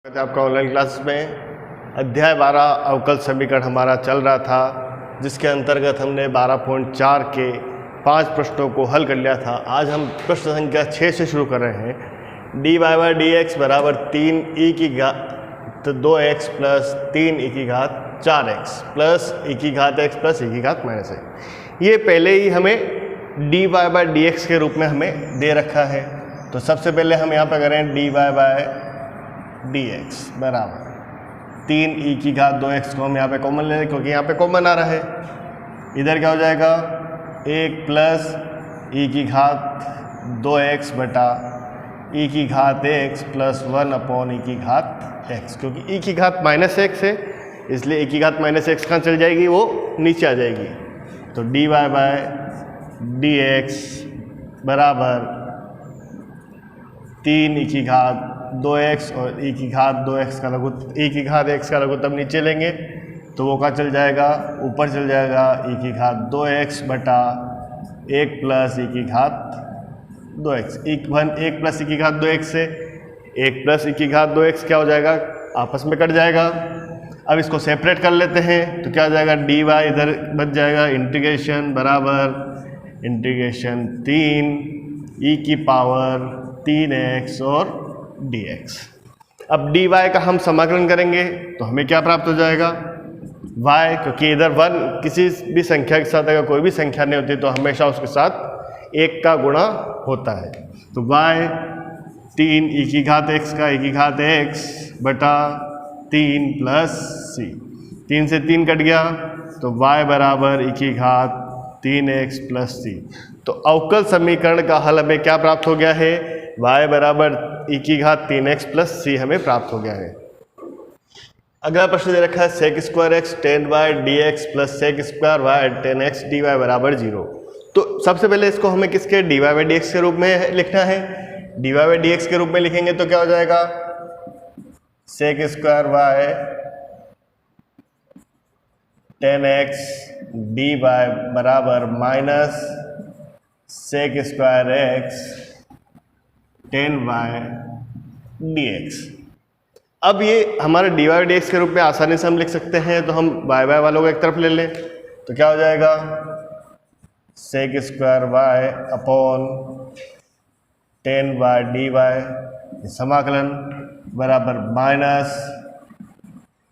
आपका online class में अध्याय 12 अवकल समीकरण हमारा चल रहा था, जिसके अंतर्गत हमने 12.4 के 5 प्रश्नों को हल कर लिया था। आज हम प्रश्न संख्या 6 से शुरू कर रहे हैं। D y by d x बराबर 3 ई की घात 2x प्लस 3 ई की घात 4x प्लस ई की घात x प्लस ई की घात माइनस x। ये पहले ही हमें d y by d x के रूप में हमें दे रखा है। तो सबसे पहले हम यहाँ पर करें d y by d x बराबर 3 ई की घात 2x को हम यहाँ पे कॉमन ले लें, क्योंकि यहाँ पे कॉमन आ रहा है। इधर क्या हो जाएगा 1 प्लस ई की घात 2x बटा ई की घात x प्लस 1 अपॉन ई की घात x, क्योंकि ई की घात माइनस x है, इसलिए ई की घात माइनस x कहाँ चल जाएगी, वो नीचे आ जाएगी। तो d y by d x बराबर 3 ई की घात 2x और ई की घात 2x का लघुत्तम ई की घात x का लघुत्तम नीचे लेंगे तो वो क्या चल जाएगा, ऊपर चल जाएगा ई की घात 2x बटा 1 प्लस ई की घात 2x। 1 प्लस ई की घात 2x से 1 प्लस ई की घात 2x क्या हो जाएगा, आपस में कट जाएगा। अब इसको सेपरेट कर लेते हैं तो क्या हो जाएगा, डी वाई इधर बच जाएगा इंटीग्रेशन बराबर इंटीग्रेशन 3 ई की पावर 3x और dx। अब dy का हम समाकलन करेंगे तो हमें क्या प्राप्त हो जाएगा, y, क्योंकि इधर 1 किसी भी संख्या के साथ अगर कोई भी संख्या नहीं होती तो हमेशा उसके साथ 1 का गुणा होता है। तो y 3 ई की घात x का ई की घात x बटा 3 प्लस c, 3 से 3 कट गया तो y बराबर ई की घात 3x प्लस c। तो अवकल समीकरण का हल हमें क्या प्राप्त हो गया है, y बराबर ई की घात 3x प्लस c हमें प्राप्त हो गया है। अगला प्रश्न दे रखा है sec square x tan y d x plus sec square y tan x d y बराबर 0। तो सबसे पहले इसको हमें किसके d y by d x के रूप में लिखना है। D y by d x के रूप में लिखेंगे तो क्या हो जाएगा, sec square y tan x d y बराबर minus sec square x tan y d x. अब ये हमारे डी वाई डी एक्स के रूप में आसानी से हम लिख सकते हैं, तो हम वाई वाई वालों को एक तरफ ले लें तो क्या हो जाएगा, sec square y upon tan y d y समाकलन बराबर माइनस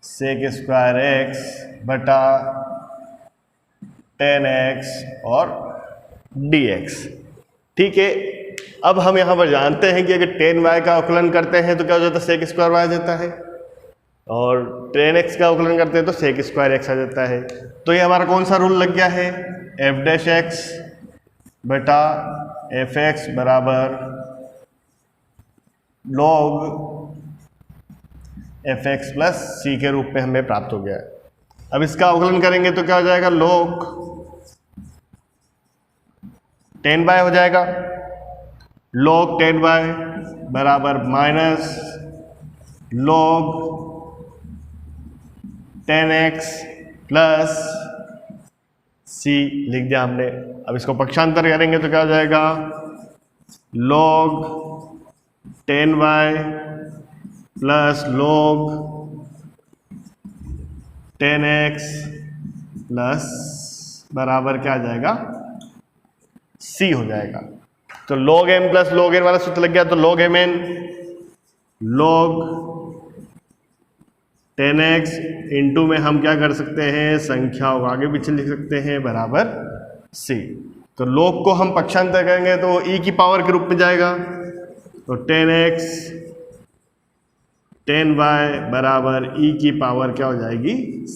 सेक स्क्वायर एक्स बटा टेन एक्स और डी एक्स। ठीक है, अब हम यहाँ पर जानते हैं कि अगर टेन वाई का अवकलन करते हैं तो क्या हो जाता है, सेक स्क्वायर वाई देता है, और टेन एक्स का अवकलन करते हैं तो सेक स्क्वायर एक्स आ जाता है। तो ये हमारा कौन सा रूल लग गया है, एफ डैश एक्स बटा एफ एक्स बराबर लॉग एफ एक्स प्लस सी के रूप में हमें प्राप्त हो गया है। अब इसका अवकलन करेंगे तो क्या हो जाएगा, लॉग 10 बाय हो जाएगा, log 10 बाय बराबर minus log 10x plus c लिख दिया हमने। अब इसको पक्षांतर करेंगे तो क्या हो जाएगा, log 10 by plus log 10x plus बराबर क्या आ जाएगा, c हो जाएगा। तो log m plus log n वाला सूत्र लग गया, तो log mn log 10x into में हम क्या कर सकते हैं, संख्याओं को आगे पीछे लिख सकते हैं बराबर c। तो log को हम पक्षांतर करेंगे तो e की पावर के रूप में जाएगा, तो 10x 10y बराबर e की पावर क्या हो जाएगी,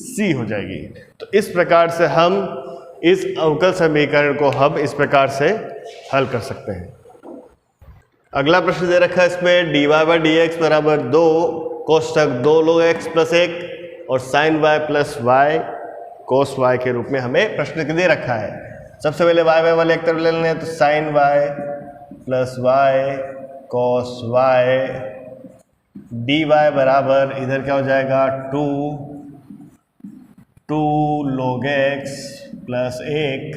c हो जाएगी। तो इस प्रकार से हम इस अवकल समीकरण को हम इस प्रकार से हल कर सकते हैं। अगला प्रश्न दे रखा है इसमें d y by d x बराबर 2 कोष्ठक 2 log x प्लस 1 और sine y plus y cos y के रूप में हमें प्रश्न दे रखा है। सबसे पहले वाई वाई वाले एक तरफ ले लेना है, तो sign y plus y cos Y d y बराबर इधर क्या हो जाएगा, 2 log x प्लस 1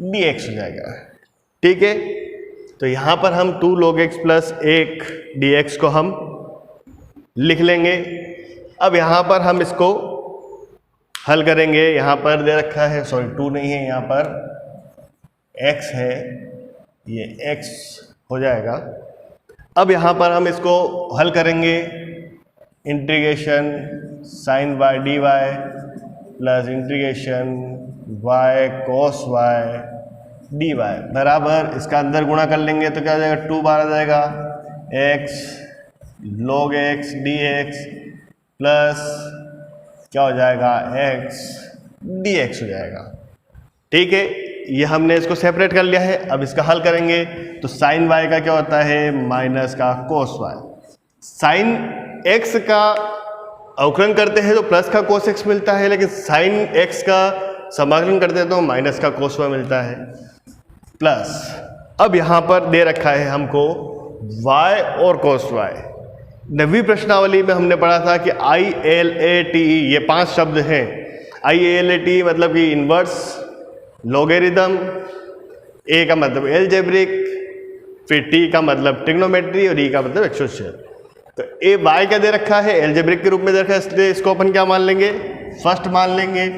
dx हो जाएगा। ठीक है, तो यहाँ पर हम 2 log x प्लस 1 dx को हम लिख लेंगे। अब यहाँ पर हम इसको हल करेंगे। यहाँ पर दे रखा है, सॉरी 2 नहीं है, यहाँ पर x है, ये x हो जाएगा। अब यहाँ पर हम इसको हल करेंगे, integration sine y dy plus integration y cos y dy बराबर, इसका अंदर गुणा कर लेंगे तो क्या हो जाएगा, 2 बार आ जाएगा x log x dx plus क्या हो जाएगा x dx हो जाएगा। ठीक है, ये हमने इसको सेपरेट कर लिया है। अब इसका हल करेंगे तो साइन y का क्या होता है, माइनस का cos y। साइन x का अवकलन करते हैं तो प्लस का cos x मिलता है, लेकिन साइन x का समाकलन करते हैं तो माइनस का cos y मिलता है। प्लस अब यहाँ पर दे रखा है हमको y और cos y। 9वीं प्रश्नावली में हमने पढ़ा था कि ILATE ये 5 शब्द हैं। ILATE मतलब कि इन्वर्स, लॉगरिथम, A का मतलब एलजेब्रिक, फिर T का मतलब ट्रिग्नोमेट्री और E का मतलब एक्सपोनेंशियल। तो ए y का दे रखा है, एलजेब्रिक के रूप में दे रखा है, इसलिए इसको अपन क्या मान लेंगे, फर्स्ट मान लेंगे,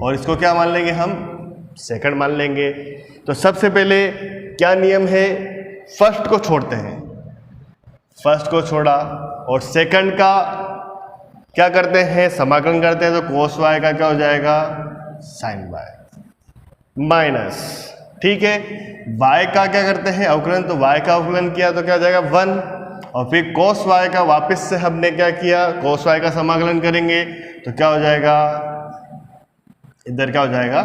और इसको क्या मान लेंगे, हम सेकंड मान लेंगे। तो सबसे पहले क्या नियम है, फर्स्ट को छोड़ते हैं, फर्स्ट को छोड़ा और सेकंड का क्या करते हैं, समाकलन करते हैं, तो cos y का क्या हो जाएगा, sin y माइनस, ठीक है, y का क्या करते हैं अवकलन, तो y का अवकलन किया तो क्या हो जाएगा 1, और फिर cos y का वापस से हमने क्या किया, cos y का समाकलन करेंगे तो क्या हो जाएगा, इधर क्या हो जाएगा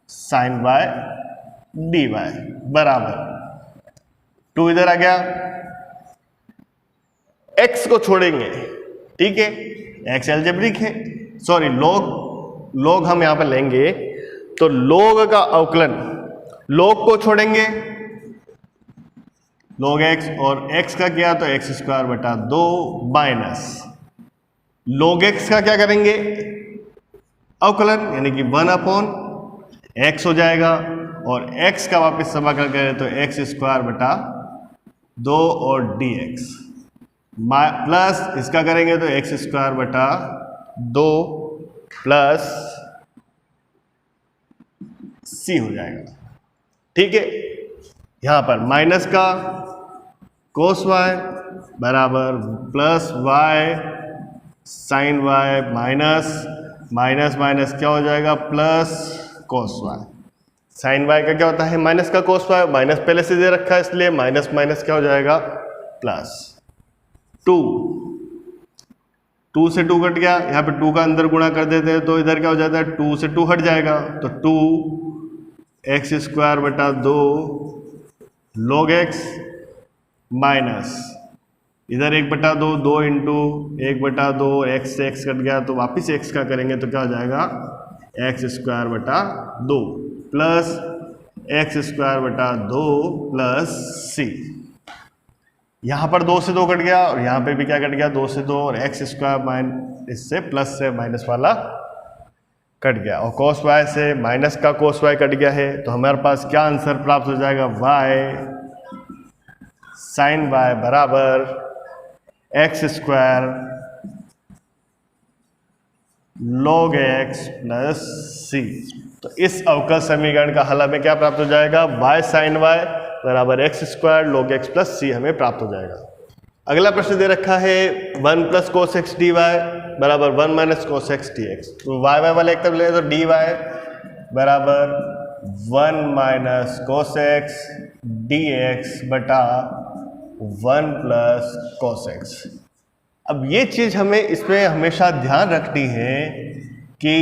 sin y dy बराबर 2 इधर आ गया, x को छोड़ेंगे, ठीक है, x एल्जेब्रिक है, सॉरी log हम यहां पर लेंगे तो log का अवकलन, log को छोड़ेंगे log x, और x का किया तो x स्क्वायर बटा 2 माइनस log x का क्या करेंगे अवकलन, यानी कि 1/x हो जाएगा, और x का वापस समाकलन करें तो x स्क्वायर बटा 2 और dx प्लस इसका करेंगे तो x स्क्वायर बटा 2 प्लस c हो जाएगा। ठीक है, यहां पर माइनस का cos y बराबर plus y sin y minus minus minus क्या हो जाएगा, plus cos y। sin y का क्या होता है, माइनस का cos y, माइनस पहले से दे रखा है इसलिए माइनस माइनस क्या हो जाएगा, प्लस 2 से 2 कट गया, यहाँ पे 2 का अंदर गुणा कर देते हैं तो इधर क्या हो जाता है, 2 से 2 हट जाएगा, तो 2x स्क्वायर बटा 2 log x माइनस इधर 1/2, 2 इंटू 1/2, x से x कट गया तो वापिस x का करेंगे तो क्या हो जाएगा, x स्क्वायर बटा 2 प्लस x स्क्वायर बटा 2 प्लस c। यहाँ पर 2 से 2 कट गया और यहाँ पे भी क्या कट गया, 2 से 2, और x स्क्वायर माइनस इससे प्लस से माइनस वाला कट गया, और cos y से माइनस का cos y कट गया है, तो हमारे पास क्या आंसर प्राप्त हो जाएगा, y sin y बराबर x square log x plus c। तो इस अवकल समीकरण का हल हमें क्या प्राप्त हो जाएगा, y sin y बराबर x square log x plus c हमें प्राप्त हो जाएगा। अगला प्रश्न दे रखा है 1 प्लस cos x dy बराबर 1 माइनस cos x dx। तो y वाले एक तरफ ले तो dy बराबर 1 माइनस cos x dx बटा 1 प्लस cos x। अब ये चीज हमें इसमें हमेशा ध्यान रखनी है कि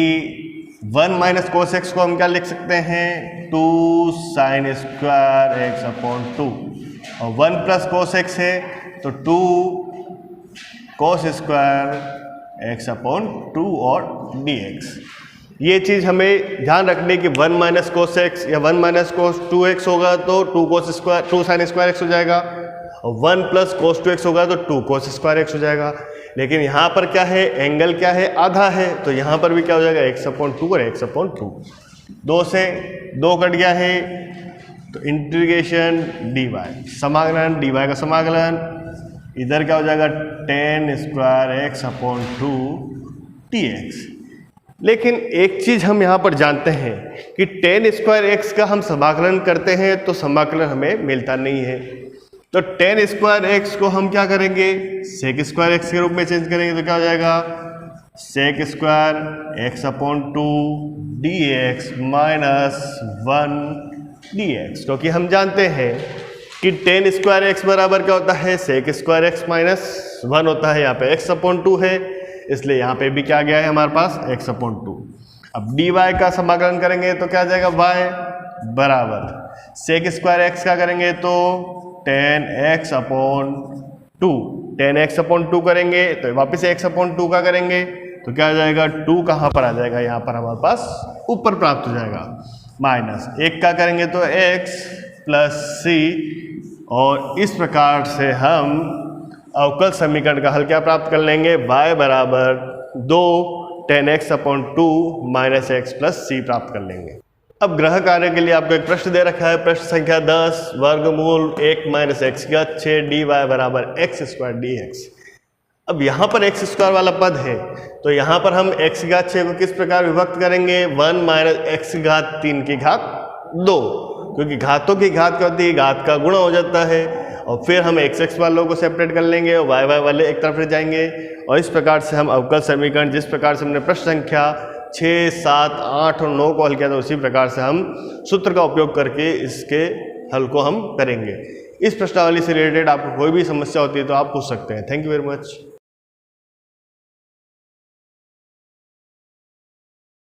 1 माइनस cos x को हम क्या लिख सकते हैं, 2 साइन स्क्वायर x अपॉन 2, और 1 प्लस cos x है तो 2 cos स्क्वायर x अपॉन 2 और dx। ये चीज़ हमें ध्यान रखने की 1 माइनस cos x या 1 माइनस cos 2x होगा तो 2 साइन स्क्वायर x हो जाएगा, और 1 प्लस cos 2x होगा तो 2 cos स्क्वायर x हो जाएगा। लेकिन यहाँ पर क्या है, एंगल क्या है, आधा है, तो यहाँ पर भी क्या हो जाएगा, x अपॉन 2 और x अपॉन 2। 2 से 2 कट गया है तो इंटीग्रेशन dy समाकलन, dy का समाकलन इधर क्या हो जाएगा 10 स्क्वायर एक्स अपॉन 2 dx। लेकिन एक चीज़ हम यहाँ पर जानते हैं कि 10 स्क्वायर एक्स का हम समाकलन करते हैं तो समाकलन हमें मिलता नहीं है। तो 10 स्क्वायर एक्स को हम क्या करेंगे, सेक स्क्वायर एक्स के रूप में चेंज करेंगे तो क्या हो जाएगा sec square x upon 2 dx minus 1 dx, क्योंकि हम जानते हैं कि 10 स्क्वायर एक्स बराबर क्या होता है सेक स्क्वायर एक्स माइनस 1 होता है। यहाँ पे एक्स अपॉन 2 है, इसलिए यहाँ पे भी क्या गया है हमारे पास एक्स अपॉन 2। अब dy का समाकलन करेंगे तो क्या आ जाएगा y बराबर सेक स्क्वायर एक्स का करेंगे तो 10x अपॉन 2, 10x अपॉन 2 करेंगे तो वापस x अपॉन 2 का करेंगे तो क्या आ जाएगा 2 कहाँ पर आ जाएगा, यहाँ पर हमारे पास ऊपर प्राप्त हो जाएगा, माइनस 1 का करेंगे तो x प्लस c, और इस प्रकार से हम अवकल समीकरण का हल क्या प्राप्त कर लेंगे, y बराबर 2 10x upon 2 minus x plus c प्राप्त कर लेंगे। अब ग्रह कार्य के लिए आपको एक प्रश्न दे रखा है, प्रश्न संख्या 10 वर्गमूल 1 माइनस एक्स का 6 dy बराबर एक्स स्क्वायर dx। अब यहाँ पर एक्स स्क्वायर वाला पद है तो यहाँ पर हम x की घात 6 को किस प्रकार विभक्त करेंगे, 1 माइनस एक्स की घात 3 की घात 2, क्योंकि घातों की घात क्या होती है, घात का गुणा हो जाता है, और फिर हम x वालों को सेपरेट कर लेंगे और y वाले एक तरफ रह जाएंगे, और इस प्रकार से हम अवकल समीकरण जिस प्रकार से हमने प्रश्न संख्या 6, 7, 8 और 9 को हल किया था उसी प्रकार से हम सूत्र का उपयोग करके इसके हल को हम करेंगे। इस प्रश्नावली से रिलेटेड आपको कोई भी समस्या होती है तो आप पूछ सकते हैं। Thank you very much.